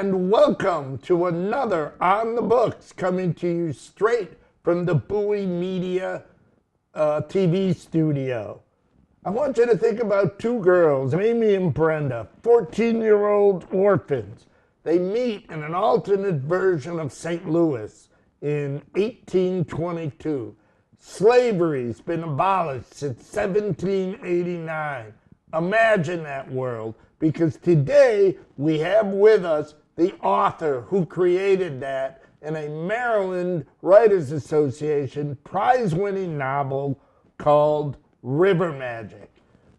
and welcome to another On the Books, coming to you straight from the Bowie Media TV studio. I want you to think about two girls, Amy and Brenda, 14-year-old orphans. They meet in an alternate version of St. Louis in 1822. Slavery's been abolished since 1789. Imagine that world, because today we have with us the author who created that in a Maryland Writers Association prize-winning novel called River Magic.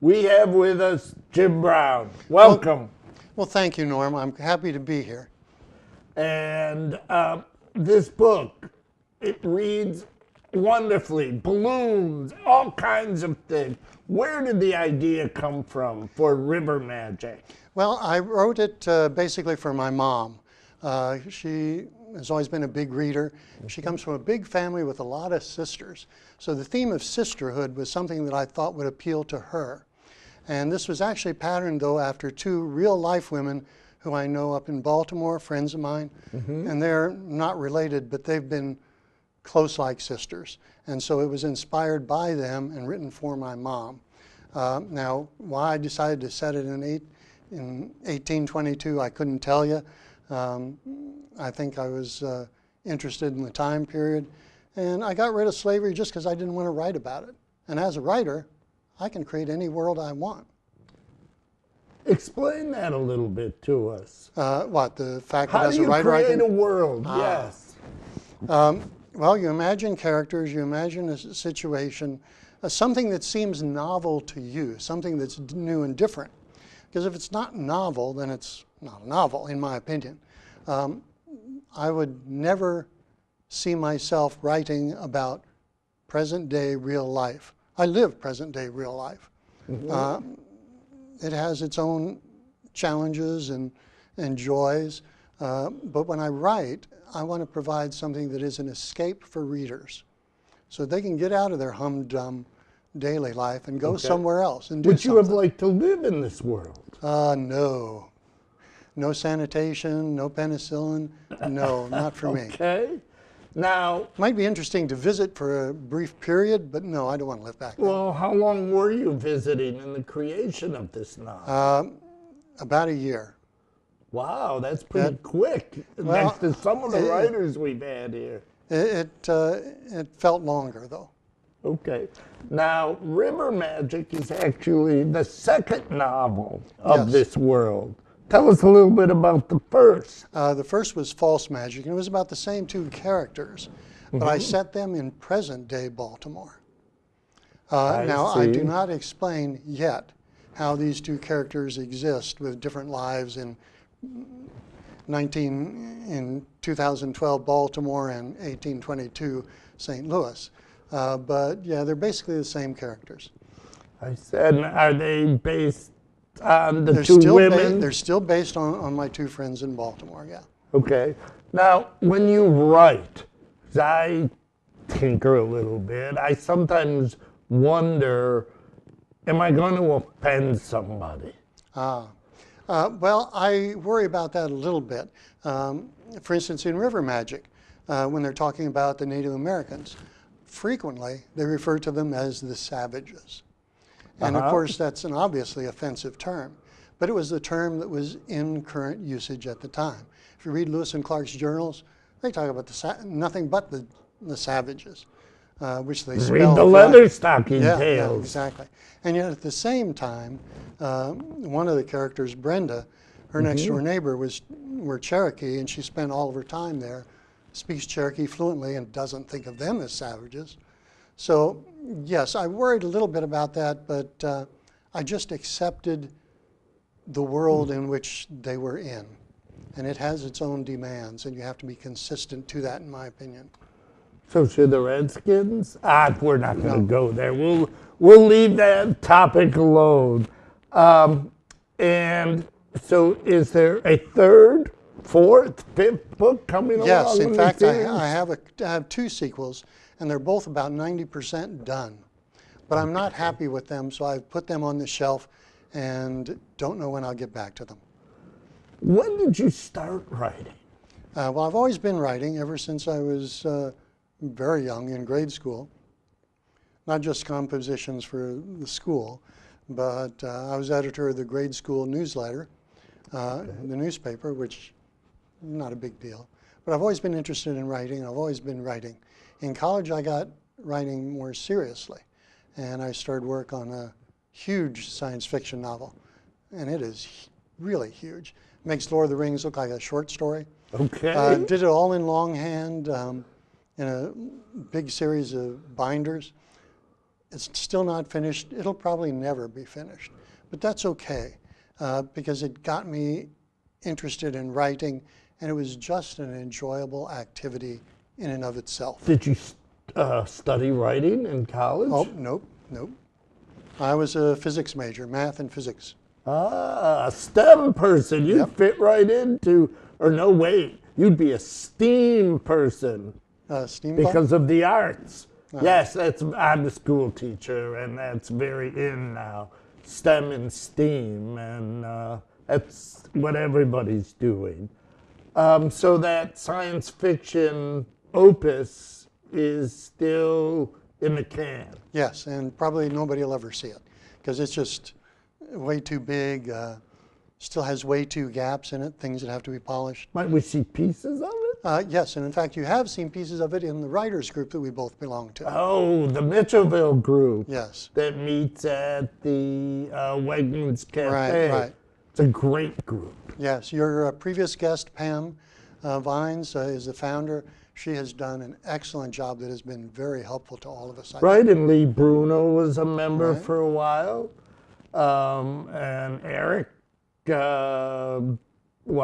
We have with us Jim Brown. Welcome. Well, thank you, Norm. I'm happy to be here. And this book, it reads wonderfully, balloons, all kinds of things. Where did the idea come from for River Magic? Well, I wrote it basically for my mom. She has always been a big reader. She comes from a big family with a lot of sisters. So the theme of sisterhood was something that I thought would appeal to her. And this was actually patterned, though, after two real-life women who I know up in Baltimore, friends of mine. And they're not related, but they've been close like sisters. And so it was inspired by them and written for my mom. Now, why I decided to set it in 1822, I couldn't tell you. I think I was interested in the time period. And I got rid of slavery just because I didn't want to write about it. And as a writer, I can create any world I want. Explain that a little bit to us. What, the fact that as a writer writer I can... How do you create a world? Yes. Well, you imagine characters, you imagine a situation, something that seems novel to you, something that's new and different. Because if it's not novel, then it's not a novel, in my opinion. I would never see myself writing about present-day real life. I live present-day real life. It has its own challenges and joys, but when I write, I want to provide something that is an escape for readers, so they can get out of their humdrum daily life and go somewhere else and do Would something. you have liked to live in this world? No. No sanitation, no penicillin, no, not for me. Okay. Now, might be interesting to visit for a brief period, but no, I don't want to live back there. Well, how long were you visiting in the creation of this novel? About a year. Wow, that's pretty quick, well, next to some of the writers we've had here. It felt longer, though. Okay. Now, River Magic is actually the second novel of this world. Tell us a little bit about the first. The first was False Magic, and it was about the same two characters, but I set them in present-day Baltimore. I do not explain yet how these two characters exist with different lives in 2012 Baltimore and 1822 St. Louis. But yeah, they're basically the same characters. I said, are they based on the two women? They're still based on my two friends in Baltimore, yeah. Okay. Now, when you write, 'cause I tinker a little bit, I sometimes wonder, am I going to offend somebody? Well, I worry about that a little bit. For instance, in River Magic, when they're talking about the Native Americans, frequently they refer to them as the savages. And of course, that's an obviously offensive term, but it was the term that was in current usage at the time. If you read Lewis and Clark's journals, they talk about nothing but the savages, which they spell. Read the Leatherstocking Tales. Yeah, exactly. And yet at the same time, one of the characters, Brenda, her next door neighbor were Cherokee, and she spent all of her time there, speaks Cherokee fluently and doesn't think of them as savages. So yes, I worried a little bit about that, but I just accepted the world in which they were in. And it has its own demands, and you have to be consistent to that, in my opinion. So should the Redskins? We're not going to go there. We'll leave that topic alone. And so is there a third, fourth, fifth book coming along? Yes, in fact, I have two sequels, and they're both about 90% done. But I'm not happy with them, so I've put them on the shelf and don't know when I'll get back to them. When did you start writing? Well, I've always been writing ever since I was very young in grade school. Not just compositions for the school, but I was editor of the grade school newsletter, the newspaper, which not a big deal. But I've always been interested in writing. I've always been writing. In college, I got writing more seriously, and I started work on a huge science fiction novel, and it is really huge. Makes Lord of the Rings look like a short story. Okay. Did it all in longhand in a big series of binders. It's still not finished. It'll probably never be finished, but that's okay because it got me interested in writing, and it was just an enjoyable activity in and of itself. Did you study writing in college? Oh, nope, nope. I was a physics major, math and physics. Ah, a STEM person. You'd Yep. fit right into, or no, wait, you'd be a STEAM person Steampunk? because of the arts. Yes, I'm a school teacher, and that's very in now. STEM and STEAM, and that's what everybody's doing. So that science fiction opus is still in the can. Yes, and probably nobody will ever see it because it's just way too big, still has way too gaps in it, things that have to be polished. Might we see pieces of it? Yes, and in fact, you have seen pieces of it in the writers group that we both belong to. Oh, the Mitchellville group. Yes. That meets at the Wegmans Cafe. Right. It's a great group. Yes, your previous guest, Pam Vines, is the founder. She has done an excellent job that has been very helpful to all of us. Right, and Lee Bruno was a member Right. for a while. And Eric, well,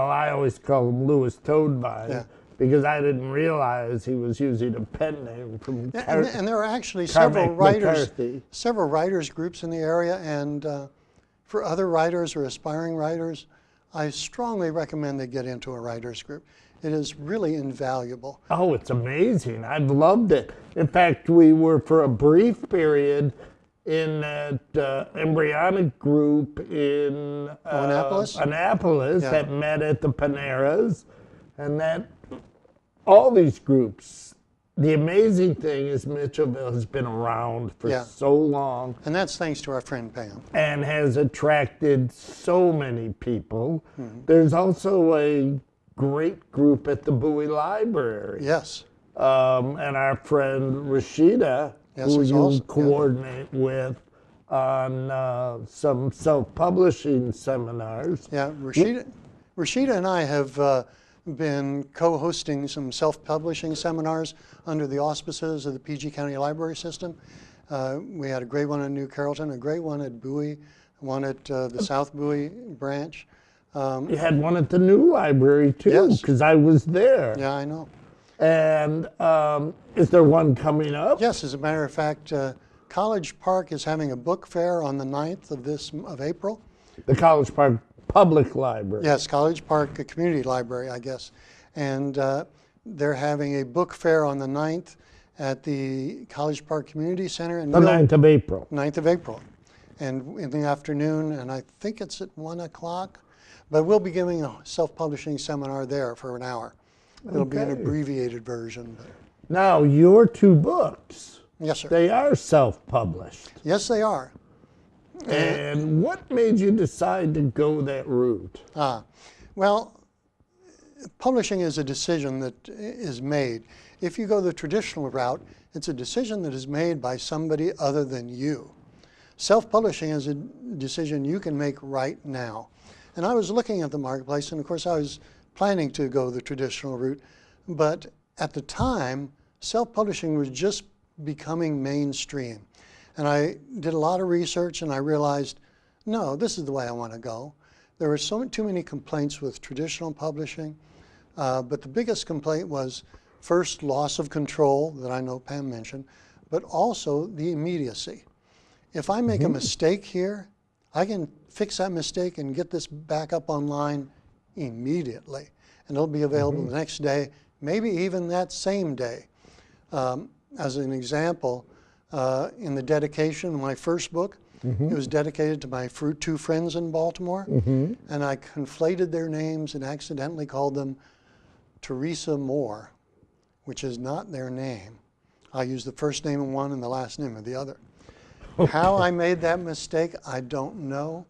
I always call him Louis Toadvine. Yeah. Because I didn't realize he was using a pen name from And there are actually Cormac McCarthy. several writers groups in the area, and for other writers or aspiring writers, I strongly recommend they get into a writers group. It is really invaluable. Oh, it's amazing. I've loved it. In fact, we were for a brief period in that embryonic group in Annapolis? Annapolis Yeah. that met at the Paneras, and that all these groups. The amazing thing is Mitchellville has been around for Yeah. so long And that's thanks to our friend Pam. and has attracted so many people. There's also a great group at the Bowie Library. Yes. And our friend Rashida, Yes, who is you also- yeah. coordinate with on some self-publishing seminars. Yeah, Rashida and I have been co-hosting some self-publishing seminars under the auspices of the PG County Library System. We had a great one in New Carrollton, a great one at Bowie, one at the South Bowie branch. You had one at the new library too, Yes. because I was there. Yeah, I know. And is there one coming up? Yes, as a matter of fact, College Park is having a book fair on the 9th of April. The College Park Public Library. Yes, College Park Community Library, I guess. And they're having a book fair on the 9th at the College Park Community Center. And The 9th of April. 9th of April. And in the afternoon, and I think it's at 1 o'clock. But we'll be giving a self-publishing seminar there for an hour. It'll be an Okay. abbreviated version. Now, your two books, Yes, sir. they are self-published. Yes, they are. And what made you decide to go that route? Well, publishing is a decision that is made. If you go the traditional route, it's a decision that is made by somebody other than you. Self-publishing is a decision you can make right now. And I was looking at the marketplace, and of course I was planning to go the traditional route, but at the time, self-publishing was just becoming mainstream. And I did a lot of research, and I realized, no, this is the way I want to go. There were too many complaints with traditional publishing, but the biggest complaint was first loss of control that I know Pam mentioned, but also the immediacy. If I make a mistake here, I can fix that mistake and get this back up online immediately, and it'll be available the next day, maybe even that same day. As an example, in the dedication of my first book, It was dedicated to my two friends in Baltimore, and I conflated their names and accidentally called them Teresa Moore, which is not their name. I used the first name of one and the last name of the other. Okay. How I made that mistake, I don't know.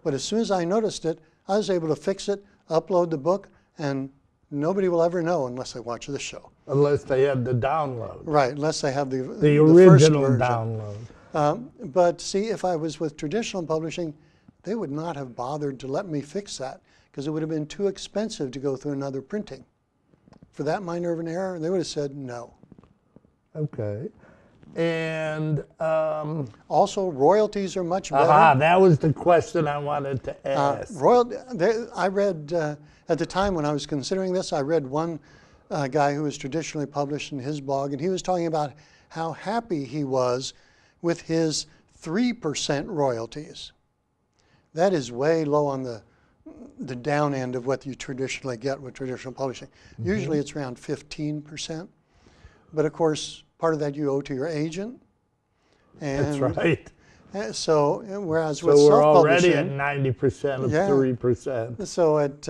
But as soon as I noticed it, I was able to fix it, upload the book, and nobody will ever know unless they watch this show. Unless they have the download. Right, unless they have the original first download. But see, if I was with traditional publishing, they would not have bothered to let me fix that because it would have been too expensive to go through another printing. For that minor of an error, they would have said no. Okay. And also, royalties are much better. That was the question I wanted to ask. I read, at the time when I was considering this, I read one guy who was traditionally published in his blog, and he was talking about how happy he was with his 3% royalties. That is way low on the down end of what you traditionally get with traditional publishing. Usually it's around 15%. But of course, part of that you owe to your agent. And that's right. So whereas so with we're self-publishing, already at 90% of 3%. So at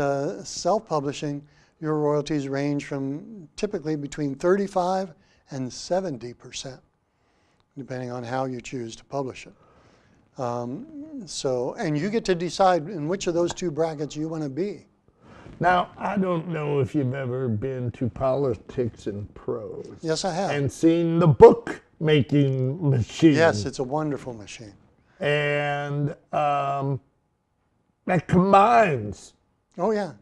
self-publishing, your royalties range from typically between 35 and 70%, depending on how you choose to publish it. And you get to decide in which of those two brackets you want to be. Now, I don't know if you've ever been to Politics and Prose. Yes, I have. And seen the book-making machine. Yes, it's a wonderful machine. And that combines. Oh, yeah.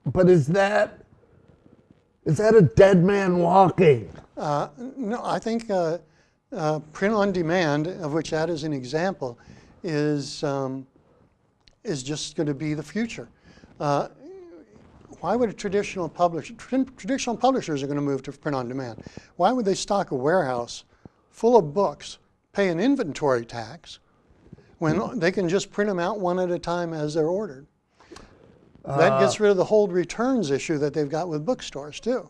But is that a dead man walking? No, I think print on demand, of which that is an example, is just going to be the future. Why would a traditional publishers are going to move to print on demand? Why would they stock a warehouse full of books, pay an inventory tax, when they can just print them out one at a time as they're ordered? That gets rid of the hold returns issue that they've got with bookstores too.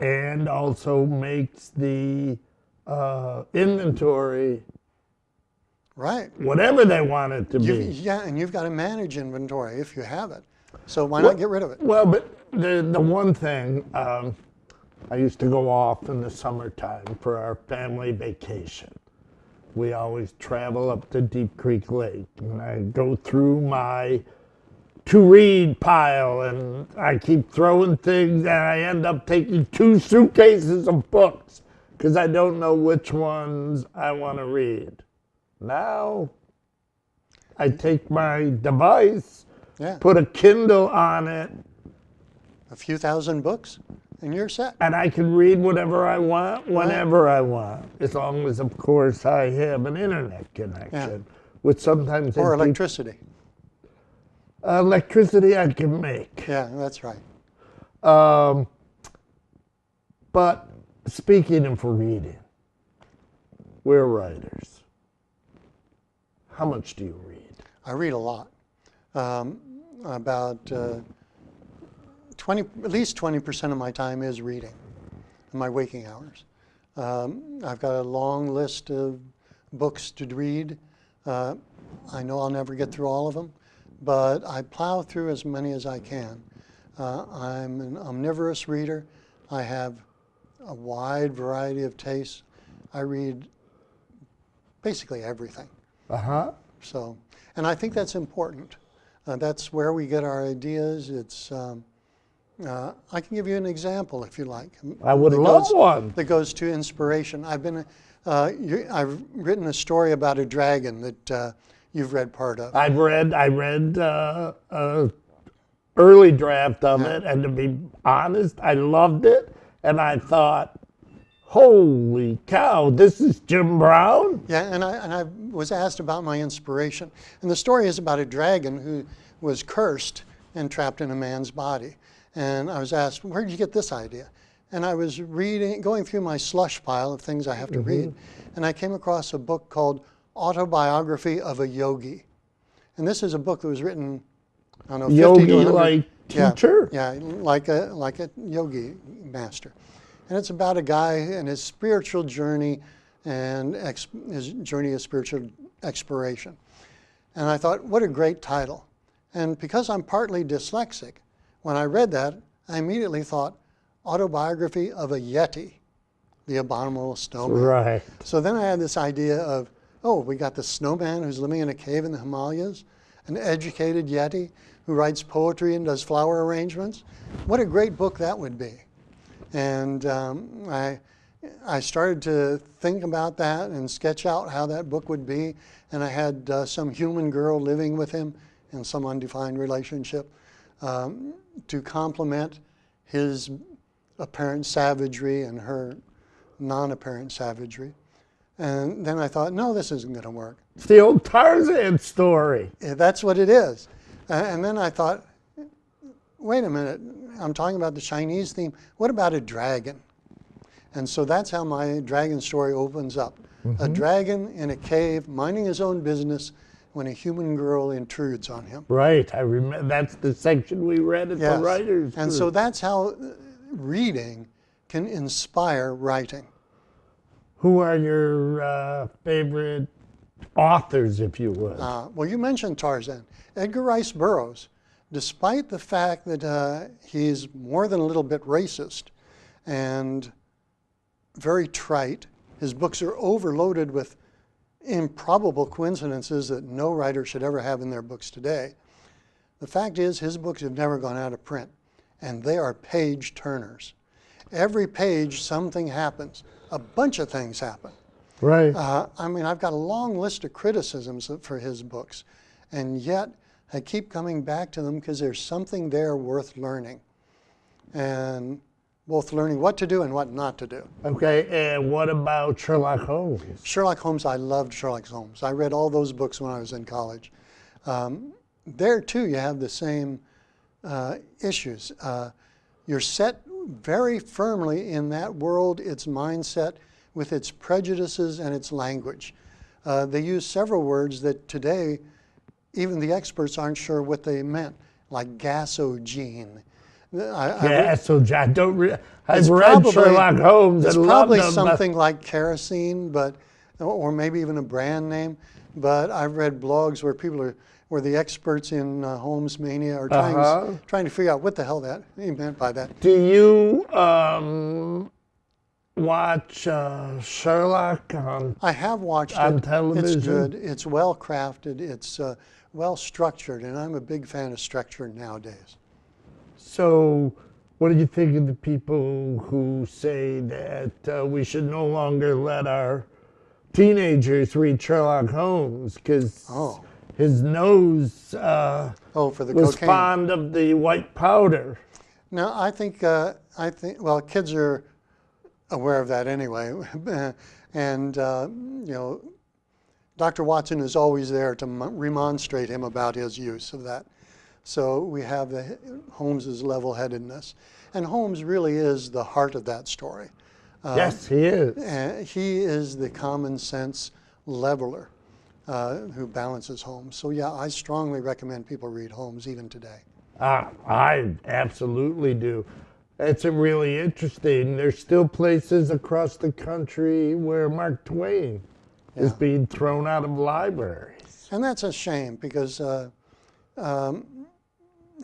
And also makes the inventory right. whatever they want it to be. Yeah, and you've got to manage inventory if you have it. So why not get rid of it? Well, but the one thing, I used to go off in the summertime for our family vacation. We always travel up to Deep Creek Lake, and I go through my to-read pile, and I keep throwing things, and I end up taking 2 suitcases of books because I don't know which ones I want to read. Now, I take my device, put a Kindle on it. A few thousand books, and you're set. And I can read whatever I want, whenever I want, as long as, of course, I have an internet connection, which sometimes... Or electricity. Electricity I can make. Yeah, that's right. But speaking of reading, we're writers. How much do you read? I read a lot. About at least 20% of my time is reading in my waking hours. I've got a long list of books to read. I know I'll never get through all of them, but I plow through as many as I can. I'm an omnivorous reader. I have a wide variety of tastes. I read basically everything. So, and I think that's important. That's where we get our ideas. It's, I can give you an example if you like. I would love one. That goes to inspiration. I've written a story about a dragon that you've read part of. I read an early draft of it, and to be honest, I loved it, and I thought, holy cow, this is Jim Brown? Yeah, and I was asked about my inspiration. And the story is about a dragon who was cursed and trapped in a man's body. And I was asked, where did you get this idea? And I was going through my slush pile of things I have to read, and I came across a book called Autobiography of a Yogi. And this is a book that was written, I don't know, 50 Yogi to 100. like teacher? Yeah, like a yogi master. And it's about a guy and his spiritual journey and his journey of spiritual exploration. And I thought, what a great title. And because I'm partly dyslexic, when I read that, I immediately thought, Autobiography of a Yeti, the Abominable Snowman. Right. So then I had this idea of, oh, we got the snowman who's living in a cave in the Himalayas, an educated Yeti who writes poetry and does flower arrangements. What a great book that would be. And I started to think about that and sketch out how that book would be. And I had some human girl living with him in some undefined relationship to complement his apparent savagery and her non-apparent savagery. And then I thought, no, this isn't going to work. It's the old Tarzan story. Yeah, that's what it is. And then I thought, wait a minute, I'm talking about the Chinese theme. What about a dragon? And so that's how my dragon story opens up. A dragon in a cave minding his own business when a human girl intrudes on him. Right, I remember. That's the section we read at the writers' And group. so that's how reading can inspire writing. Who are your favorite authors, if you would? Well, you mentioned Tarzan. Edgar Rice Burroughs, despite the fact that he's more than a little bit racist and very trite, his books are overloaded with improbable coincidences that no writer should ever have in their books today. The fact is, his books have never gone out of print, and they are page turners. Every page, something happens. A bunch of things happen. Right. I mean, I've got a long list of criticisms for his books, and yet I keep coming back to them because there's something there worth learning, and both learning what to do and what not to do. Okay, and what about Sherlock Holmes? Sherlock Holmes, I loved Sherlock Holmes. I read all those books when I was in college. There, too, you have the same issues. You're set very firmly in that world, its mindset, with its prejudices and its language. They use several words that today, even the experts aren't sure what they meant, like gasogene. I've read Sherlock Holmes it's and probably loved them, something like kerosene, or maybe even a brand name. But I've read blogs where where the experts in Holmes mania are trying to figure out what the hell he meant by that. Do you watch Sherlock I have watched on it. television? It's good. It's well crafted. It's well structured, and I'm a big fan of structure nowadays. So, what do you think of the people who say that we should no longer let our teenagers read Sherlock Holmes because his nose for the was cocaine. fond of the white powder? No, I think well, kids are aware of that anyway, and Dr. Watson is always there to remonstrate him about his use of that. So we have Holmes's level-headedness, and Holmes really is the heart of that story. Yes, he is. And he is the common sense leveler who balances Holmes. So yeah, I strongly recommend people read Holmes even today. I absolutely do. It's really interesting. There's still places across the country where Mark Twain is being thrown out of libraries. And that's a shame because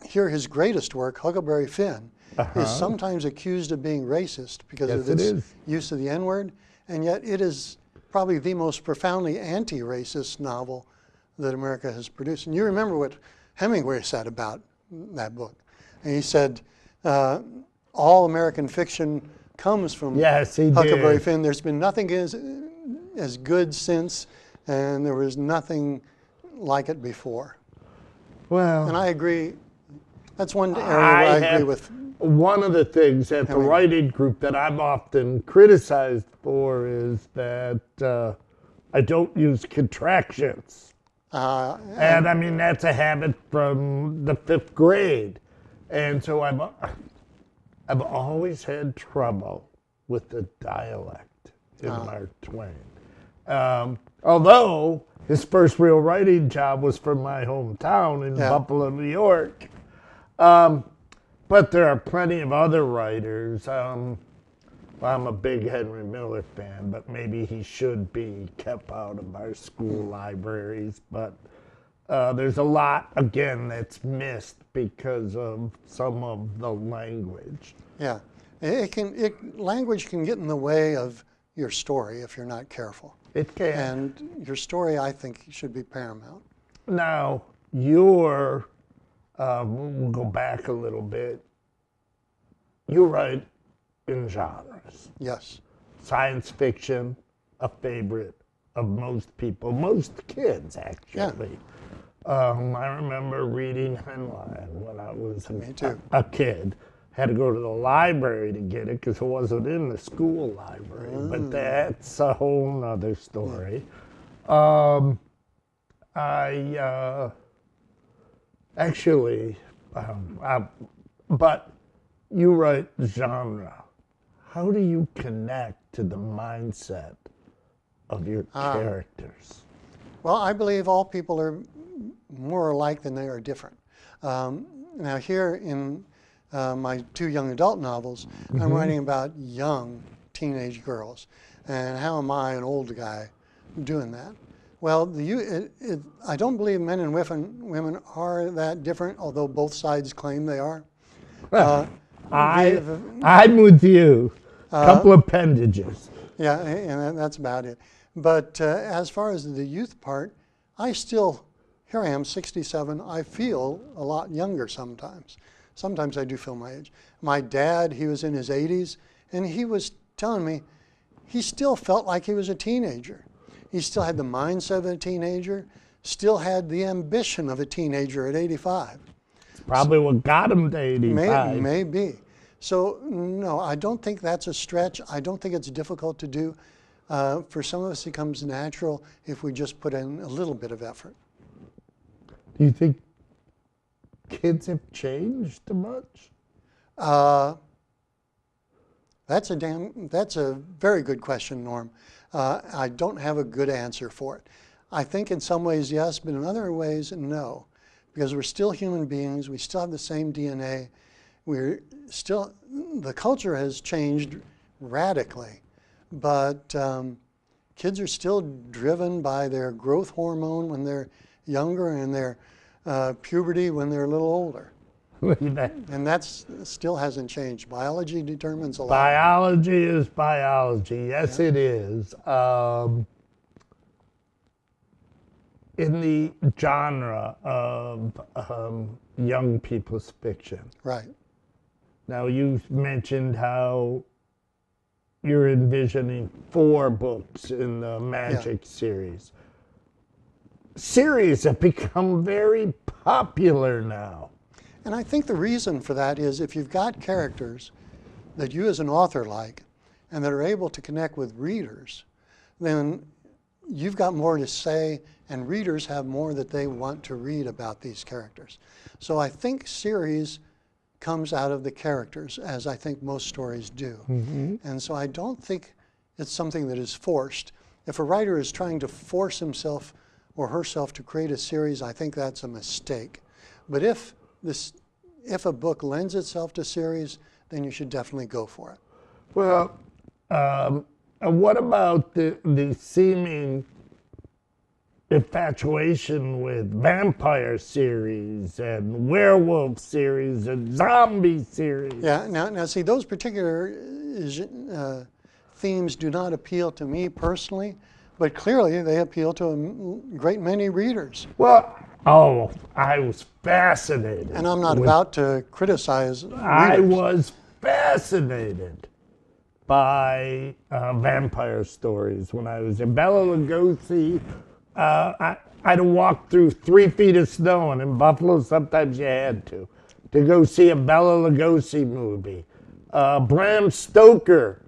here his greatest work, Huckleberry Finn, is sometimes accused of being racist because of its use of the N-word, and yet it is probably the most profoundly anti-racist novel that America has produced. And you remember what Hemingway said about that book. And he said, all American fiction comes from Huckleberry Finn. There's been nothing as good since, and there was nothing like it before. Well, and I agree. That's one area where I agree with. One of the things at the writing group that I'm often criticized for is that I don't use contractions. And I mean, that's a habit from the 5th grade. And so I've always had trouble with the dialect in Mark Twain. Although his first real writing job was from my hometown in Buffalo, New York. But there are plenty of other writers. Well, I'm a big Henry Miller fan, but maybe he should be kept out of our school libraries. But there's a lot, again, that's missed because of some of the language. Yeah, language can get in the way of your story if you're not careful. It can. And your story, I think, should be paramount. Now, we'll go back a little bit. You write in genres. Yes. Science fiction, a favorite of most people, most kids, actually. I remember reading Heinlein when I was a kid. Had to go to the library to get it because it wasn't in the school library. But that's a whole nother story. But you write genre. How do you connect to the mindset of your characters? Well, I believe all people are more alike than they are different. Now here in my 2 young adult novels, I'm writing about young teenage girls. And how am I, an old guy, doing that? Well, I don't believe men and women are that different, although both sides claim they are. I'm with you. A couple appendages. Yeah, and that's about it. But as far as the youth part, here I am, 67, I feel a lot younger sometimes. Sometimes I do feel my age. My dad, he was in his 80s, and he was telling me he still felt like he was a teenager. He still had the mindset of a teenager, still had the ambition of a teenager at 85. It's probably what got him to 85. Maybe. So, no, I don't think that's a stretch. I don't think it's difficult to do. For some of us, it comes natural if we just put in a little bit of effort. Do you think kids have changed much? That's a very good question, Norm. I don't have a good answer for it. I think in some ways, yes, but in other ways, no. Because we're still human beings, we still have the same DNA. The culture has changed radically, but kids are still driven by their growth hormone when they're younger and their puberty when they're a little older. And that still hasn't changed. Biology determines a lot. Biology is biology. Yes, it is. In the genre of young people's fiction. Right. Now, you mentioned how you're envisioning 4 books in the Magic series. Series have become very popular now. And I think the reason for that is if you've got characters that you as an author like and that are able to connect with readers, then you've got more to say and readers have more that they want to read about these characters. So I think series comes out of the characters, as I think most stories do. And so I don't think it's something that is forced. If a writer is trying to force himself or herself to create a series, I think that's a mistake. But if a book lends itself to series, then you should definitely go for it. Well, what about the seeming infatuation with vampire series and werewolf series and zombie series? Yeah, now see, those particular themes do not appeal to me personally, but clearly they appeal to a great many readers. Well, I was fascinated. And I'm not about to criticize readers. I was fascinated by vampire stories when I was in Bela Lugosi. I'd walk through 3 feet of snow, and in Buffalo, sometimes you had to go see a Bela Lugosi movie. Bram Stoker.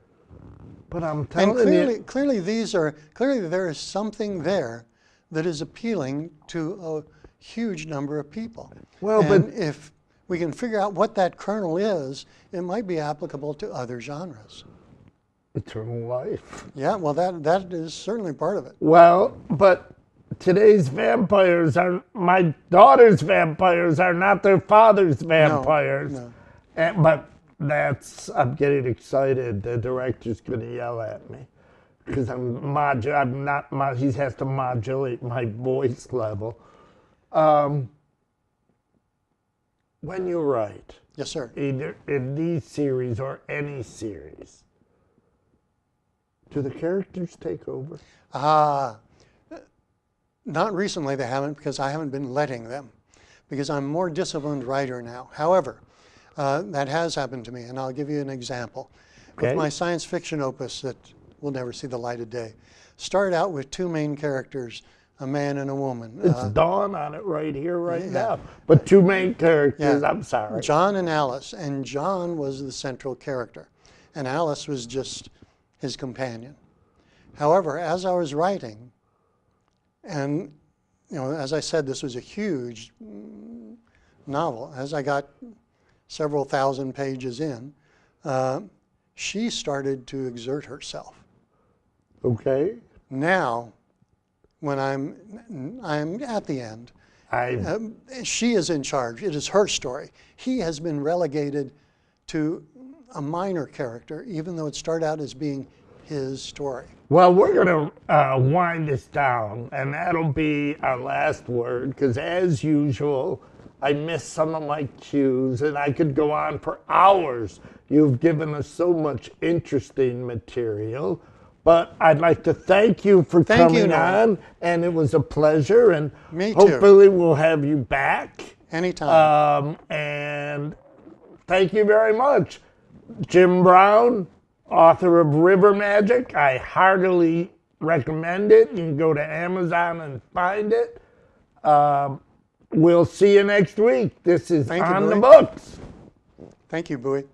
But I'm telling you, clearly there is something there that is appealing to a huge number of people. Well, and if we can figure out what that kernel is, it might be applicable to other genres. Eternal life. Yeah, well, that is certainly part of it. Well, but today's vampires my daughter's vampires are not their father's vampires. No. But I'm getting excited. The director's going to yell at me because he has to modulate my voice level. When you write, Yes, sir. either in these series or any series, do the characters take over? Not recently they haven't, because I haven't been letting them, because I'm a more disciplined writer now. However, that has happened to me, and I'll give you an example. Okay. With my science fiction opus that will never see the light of day, started out with two main characters, a man and a woman. It's Dawn on it right here, right now. But two main characters, Yeah. I'm sorry. John and Alice, and John was the central character, and Alice was just his companion. However, as I was writing, and as I said, this was a huge novel. As I got several thousand pages in, she started to exert herself. Okay. Now, when I'm at the end, she is in charge. It is her story. He has been relegated to a minor character, even though it started out as being his story. Well, we're going to wind this down, and that'll be our last word, because as usual, I missed some of my cues, and I could go on for hours. You've given us so much interesting material, but I'd like to thank you for coming on, and it was a pleasure, and Me too. hopefully we'll have you back. Anytime. And thank you very much. Jim Brown, author of River Magic. I heartily recommend it. You can go to Amazon and find it. We'll see you next week. This is On the Books. Thank you, Bowie.